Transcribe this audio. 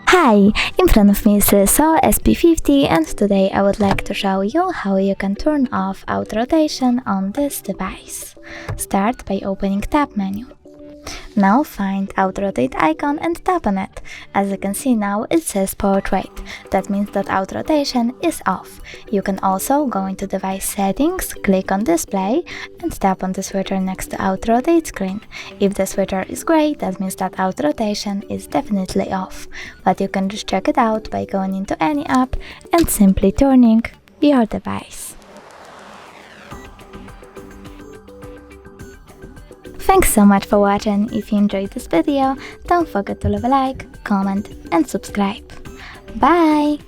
Hi, in front of me is Listo SP50 and today I would like to show you how you can turn off auto rotation on this device. Start by opening tab menu. Now find auto rotate icon and tap on it. As you can see now it says portrait. That means that auto rotation is off. You can also go into device settings, click on display and tap on the switcher next to auto rotate screen. If the switcher is gray, that means that auto rotation is definitely off. But you can just check it out by going into any app and simply turning your device. Thanks so much for watching. If you enjoyed this video, don't forget to leave a like, comment and subscribe. Bye!